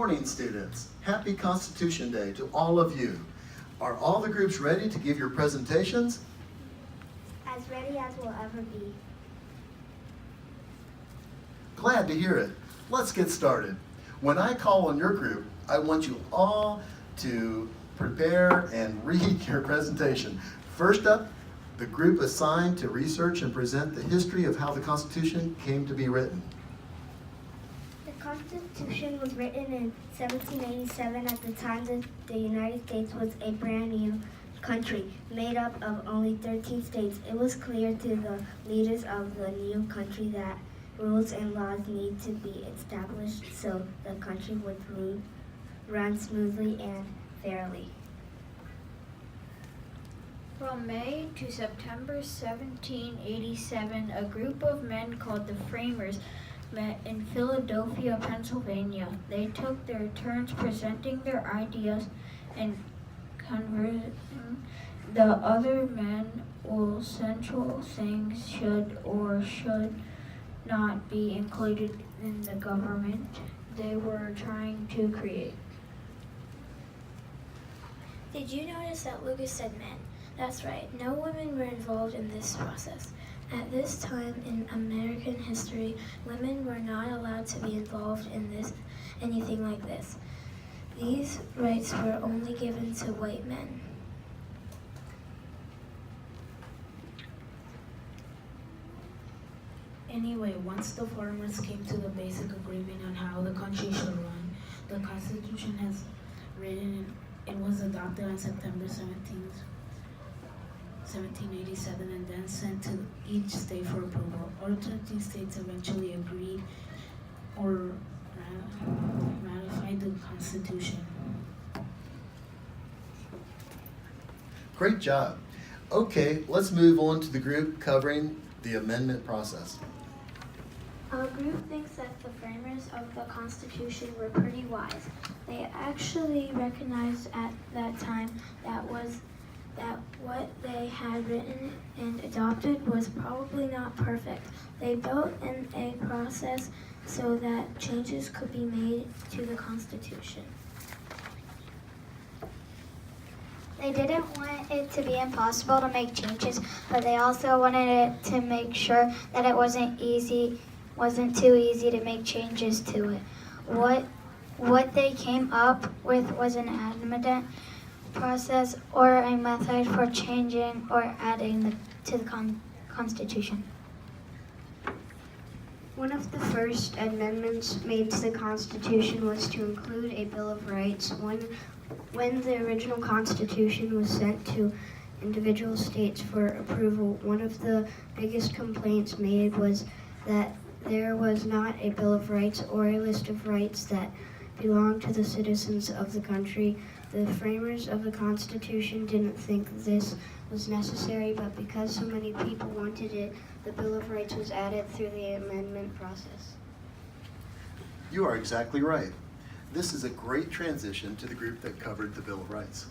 morning, students. Happy Constitution Day to all of you. Are all the groups ready to give your presentations? As ready as we'll ever be. Glad to hear it. Let's get started. When I call on your group, I want you all to prepare and read your presentation. First up, the group assigned to research and present the history of how the Constitution came to be written. The Constitution was written in 1787 at the time that the United States was a brand new country made up of only 13 states. It was clear to the leaders of the new country that rules and laws need to be established so the country would run smoothly and fairly. From May to September 1787, a group of men called the Framers met in Philadelphia, Pennsylvania. They took their turns presenting their ideas and conversing. The other men will central things should or should not be included in the government they were trying to create. Did you notice that Lucas said men? That's right, no women were involved in this process. At this time in American history, women were not allowed to be involved in anything like this. These rights were only given to white men. Anyway, once the farmers came to the basic agreement on how the country should run, the Constitution has written. It was adopted on September 17th, 1787, and then sent to each state for approval. All 13 states eventually agreed or ratified the Constitution. Great job. Okay, let's move on to the group covering the amendment process. Our group thinks that the framers of the Constitution were pretty wise. They actually recognized at that time that what they had written and adopted was probably not perfect. They built in a process so that changes could be made to the Constitution. They didn't want it to be impossible to make changes, but they also wanted it to make sure that it wasn't too easy to make changes to it. What they came up with was an amendment process or a method for changing or adding to the Constitution. One of the first amendments made to the Constitution was to include a Bill of Rights. When the original Constitution was sent to individual states for approval, one of the biggest complaints made was that there was not a Bill of Rights or a list of rights that belonged to the citizens of the country. The framers of the Constitution didn't think this was necessary, but because so many people wanted it, the Bill of Rights was added through the amendment process. You are exactly right. This is a great transition to the group that covered the Bill of Rights.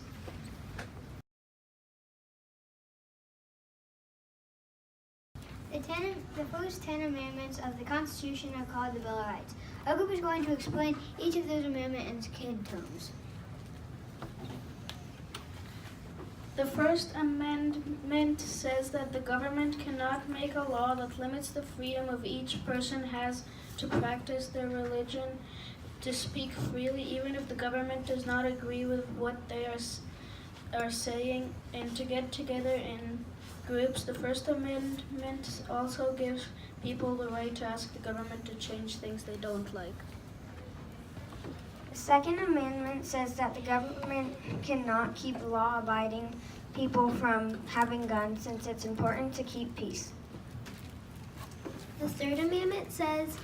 The first 10 amendments of the Constitution are called the Bill of Rights. Our group is going to explain each of those amendments in kid terms. The First Amendment says that the government cannot make a law that limits the freedom of each person has to practice their religion, to speak freely, even if the government does not agree with what they are saying, and to get together in groups. The First Amendment also gives people the right to ask the government to change things they don't like. The Second Amendment says that the government cannot keep law-abiding people from having guns since it's important to keep peace. The Third Amendment says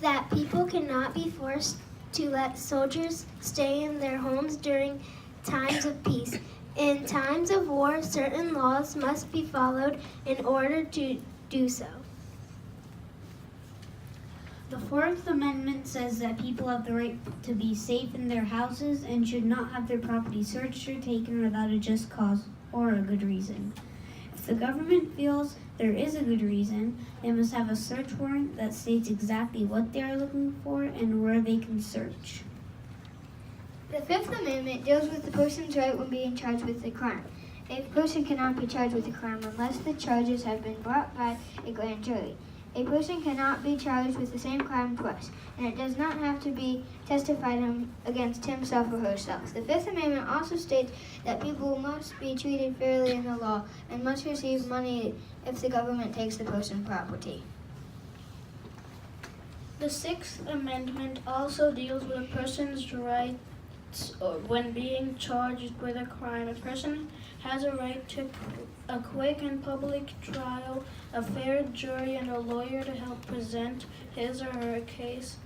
that people cannot be forced to let soldiers stay in their homes during times of peace. In times of war, certain laws must be followed in order to do so. The Fourth Amendment says that people have the right to be safe in their houses and should not have their property searched or taken without a just cause or a good reason. If the government feels there is a good reason, they must have a search warrant that states exactly what they are looking for and where they can search. The Fifth Amendment deals with the person's right when being charged with a crime. A person cannot be charged with a crime unless the charges have been brought by a grand jury. A person cannot be charged with the same crime twice, and it does not have to be testified against himself or herself. The Fifth Amendment also states that people must be treated fairly in the law and must receive money if the government takes the person's property. The Sixth Amendment also deals with a person's rights when being charged with a crime. A person has a right to a quick and public trial, a fair jury, and a lawyer to help present his or her case.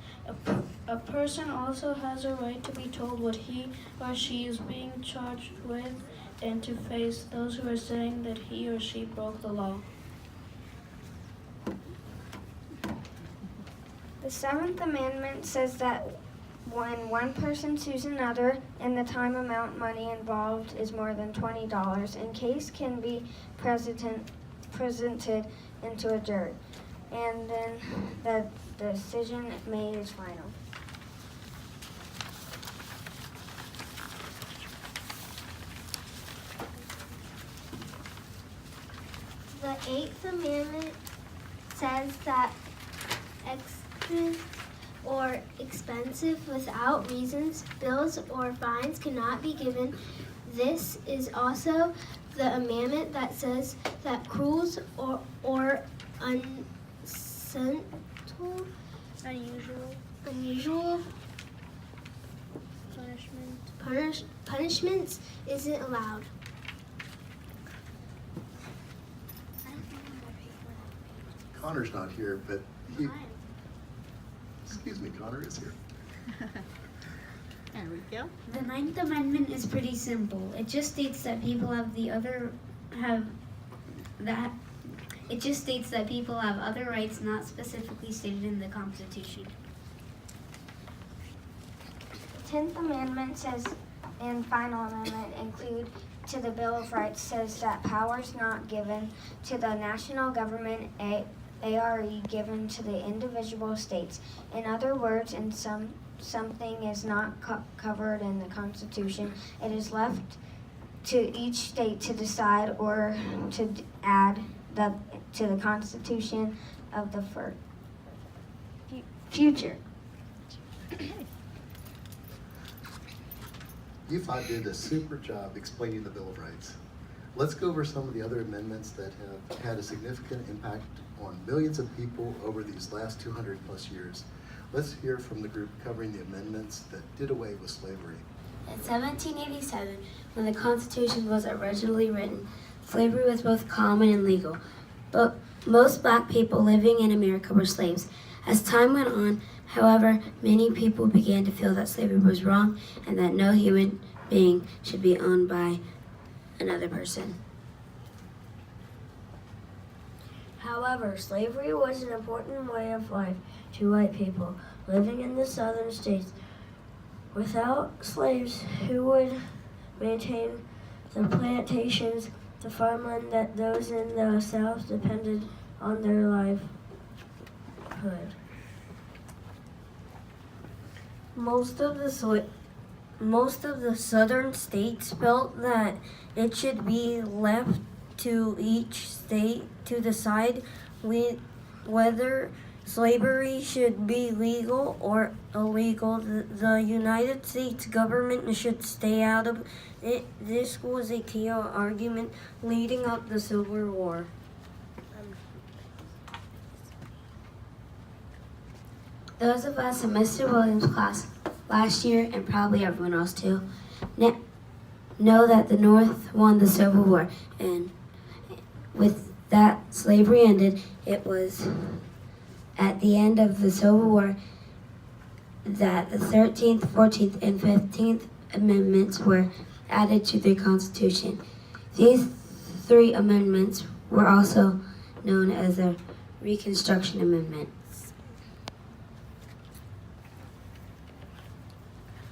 A person also has a right to be told what he or she is being charged with and to face those who are saying that he or she broke the law. The Seventh Amendment says that when one person sues another and the time amount money involved is more than $20, a case can be presented into a jury, and then the decision made is final. The Eighth Amendment says that or expensive without reasons, bills or fines cannot be given. This is also the amendment that says that cruel or unusual punishments isn't allowed. Connor's not here, but he... Excuse me, Connor is here. There we go. The Ninth Amendment is pretty simple. It just states that people have other rights not specifically stated in the Constitution. The 10th Amendment says, and final amendment include to the Bill of Rights says that powers not given to the national government ARE given to the individual states. In other words, in something is not covered in the Constitution, it is left to each state to decide or to add to the Constitution of the future. You five did a super job explaining the Bill of Rights. Let's go over some of the other amendments that have had a significant impact on millions of people over these last 200 plus years. Let's hear from the group covering the amendments that did away with slavery. In 1787, when the Constitution was originally written, slavery was both common and legal, but most black people living in America were slaves. As time went on, however, many people began to feel that slavery was wrong and that no human being should be owned by another person. However, slavery was an important way of life to white people living in the southern states. Without slaves, who would maintain the plantations, the farmland that those in the South depended on their livelihood? Most of the southern states felt that it should be left to each state to decide whether slavery should be legal or illegal. The United States government should stay out of it. This was a key argument leading up the Civil War. Those of us in Mr. Williams' class last year, and probably everyone else too, know that the North won the Civil War, and with that slavery ended. It was at the end of the Civil War that the 13th, 14th, and 15th Amendments were added to the Constitution. These three amendments were also known as the Reconstruction Amendments.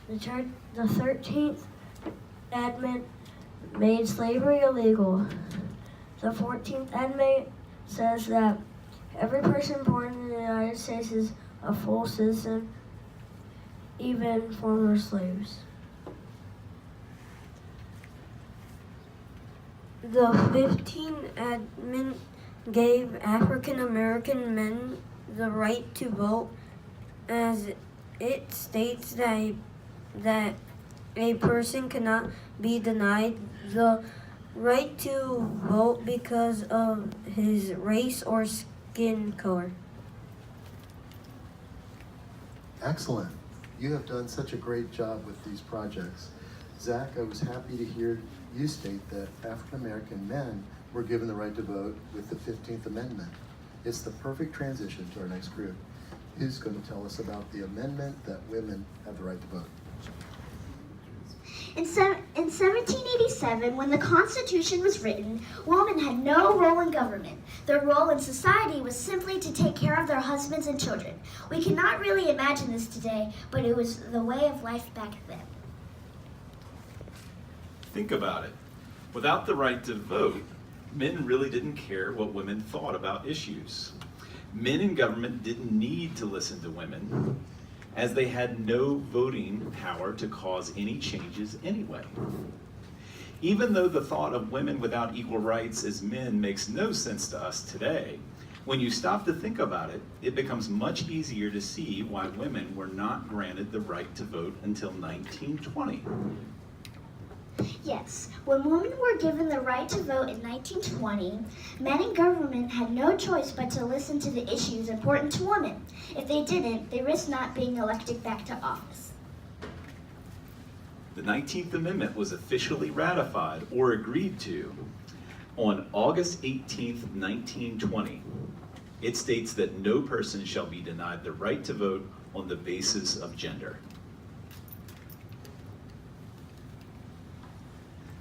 The 13th Amendment made slavery illegal. The 14th Amendment says that every person born in the United States is a full citizen, even former slaves. The 15th Amendment gave African American men the right to vote, as it states that a person cannot be denied the right to vote because of his race or skin color. Excellent. You have done such a great job with these projects. Zach, I was happy to hear you state that African American men were given the right to vote with the 15th Amendment. It's the perfect transition to our next group. Who's going to tell us about the amendment that women have the right to vote? In 1787, when the Constitution was written, women had no role in government. Their role in society was simply to take care of their husbands and children. We cannot really imagine this today, but it was the way of life back then. Think about it. Without the right to vote, men really didn't care what women thought about issues. Men in government didn't need to listen to women, as they had no voting power to cause any changes anyway. Even though the thought of women without equal rights as men makes no sense to us today, when you stop to think about it, it becomes much easier to see why women were not granted the right to vote until 1920. Yes, when women were given the right to vote in 1920, men in government had no choice but to listen to the issues important to women. If they didn't, they risked not being elected back to office. The 19th Amendment was officially ratified or agreed to on August 18, 1920. It states that no person shall be denied the right to vote on the basis of gender.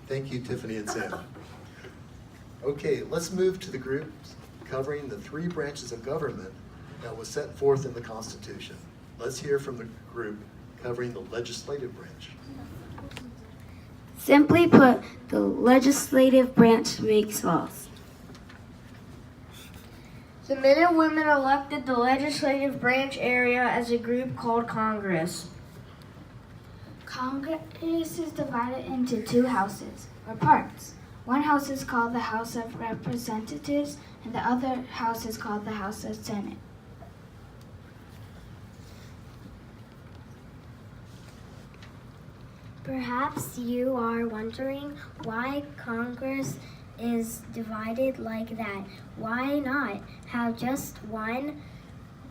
Thank you, Tiffany and Sam. Okay, let's move to the group covering the 3 branches of government that was set forth in the Constitution. Let's hear from the group covering the legislative branch. Simply put, the legislative branch makes laws. The men and women elected the legislative branch area as a group called Congress. Congress is divided into 2 houses, or parts. One house is called the House of Representatives, and the other house is called the House of Senate. Perhaps you are wondering why Congress is divided like that. Why not have just one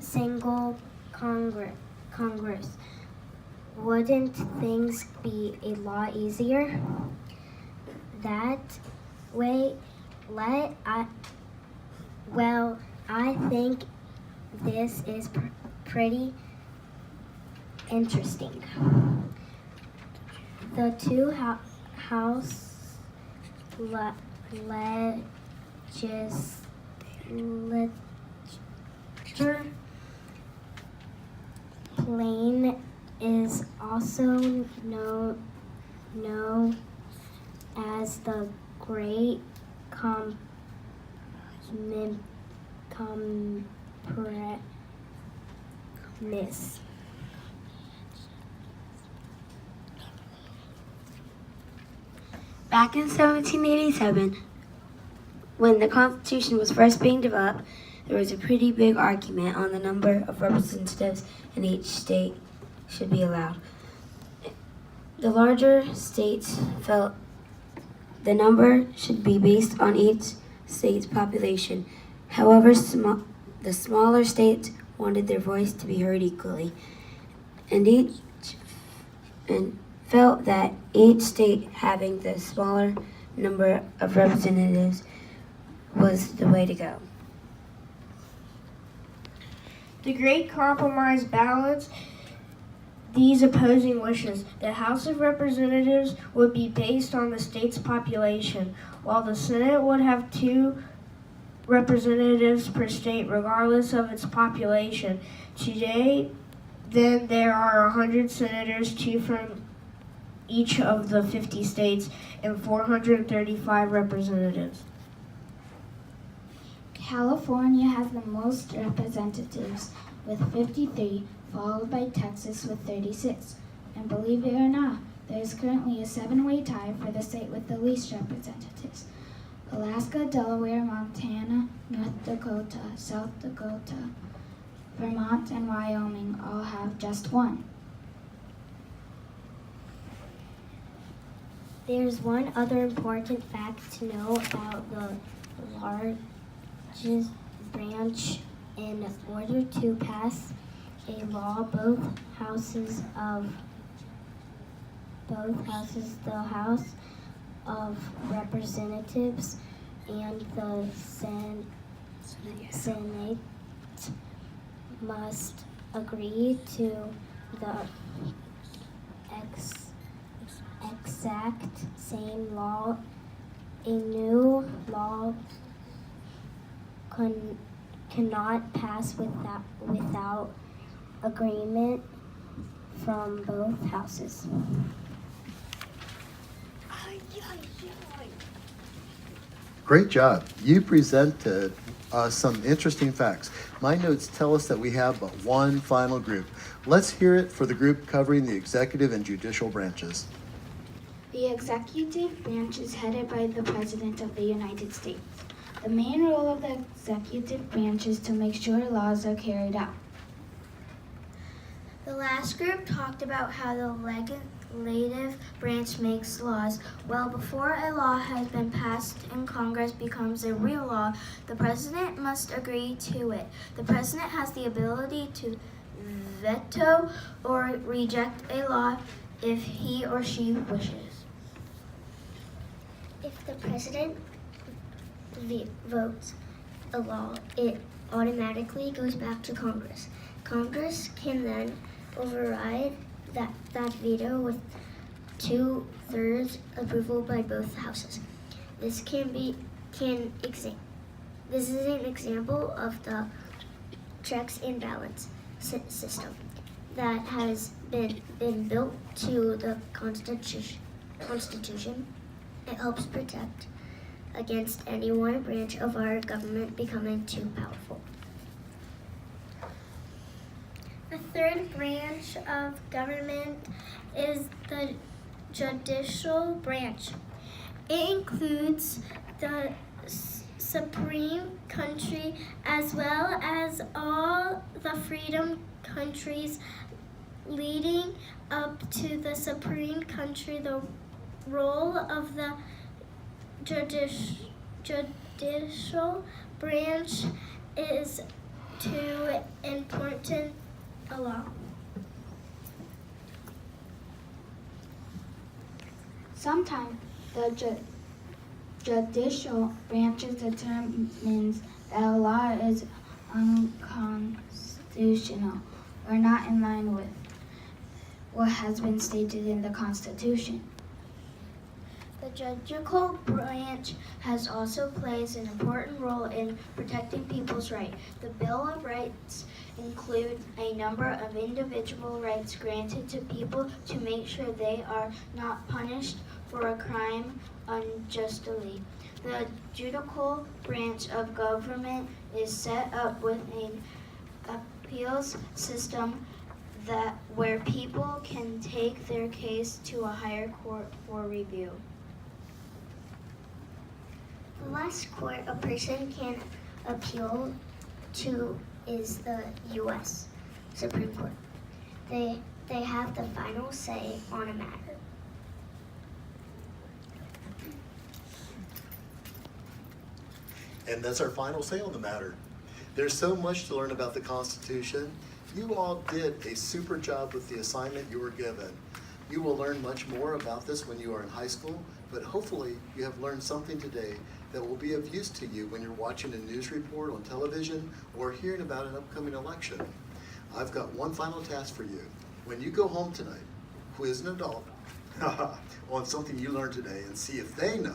single Congress? Wouldn't things be a lot easier? That way, I think this is pretty interesting. The 2 house legislature plane is also known as the Great Compromise. Back in 1787, when the Constitution was first being developed, there was a pretty big argument on the number of representatives in each state should be allowed. The larger states felt the number should be based on each state's population. However, the smaller states wanted their voice to be heard equally, and felt that each state having the smaller number of representatives was the way to go. The Great Compromise balanced these opposing wishes. The House of Representatives would be based on the state's population, while the Senate would have 2 representatives per state regardless of its population. Today, then, there are 100 senators, 2 from each of the 50 states, and 435 representatives. California has the most representatives with 53, followed by Texas with 36. And believe it or not, there is currently a 7-way tie for the state with the least representatives. Alaska, Delaware, Montana, North Dakota, South Dakota, Vermont, and Wyoming all have just one. There's one other important fact to know about the largest branch. In order to pass a law, both houses, the House of Representatives and the Senate, must agree to the exact same law. A new law cannot pass without agreement from both houses. Great job. You presented some interesting facts. My notes tell us that we have but one final group. Let's hear it for the group covering the executive and judicial branches. The executive branch is headed by the President of the United States. The main role of the executive branch is to make sure laws are carried out. The last group talked about how the legislative branch makes laws. Well, before a law has been passed in Congress becomes a real law, the president must agree to it. The president has the ability to veto or reject a law if he or she wishes. If the president votes a law, it automatically goes back to Congress. Congress can then override that veto with 2/3 approval by both houses. This is an example of the checks and balance system that has been built to the Constitution. It helps protect against any one branch of our government becoming too powerful. The third branch of government is the Judicial Branch. It includes the Supreme Country as well as all the freedom countries leading up to the Supreme Country. The role of the Judicial Branch is to important a law. Sometimes the judicial branch determines that a law is unconstitutional or not in line with what has been stated in the Constitution. The judicial branch has also plays an important role in protecting people's rights. The Bill of Rights include a number of individual rights granted to people to make sure they are not punished for a crime unjustly. The judicial branch of government is set up with an appeals system where people can take their case to a higher court for review. The last court a person can appeal to is the U.S. Supreme Court. They have the final say on a matter. And that's our final say on the matter. There's so much to learn about the Constitution. You all did a super job with the assignment you were given. You will learn much more about this when you are in high school, but hopefully you have learned something today that will be of use to you when you're watching a news report on television or hearing about an upcoming election. I've got one final task for you. When you go home tonight, quiz an adult on something you learned today and see if they know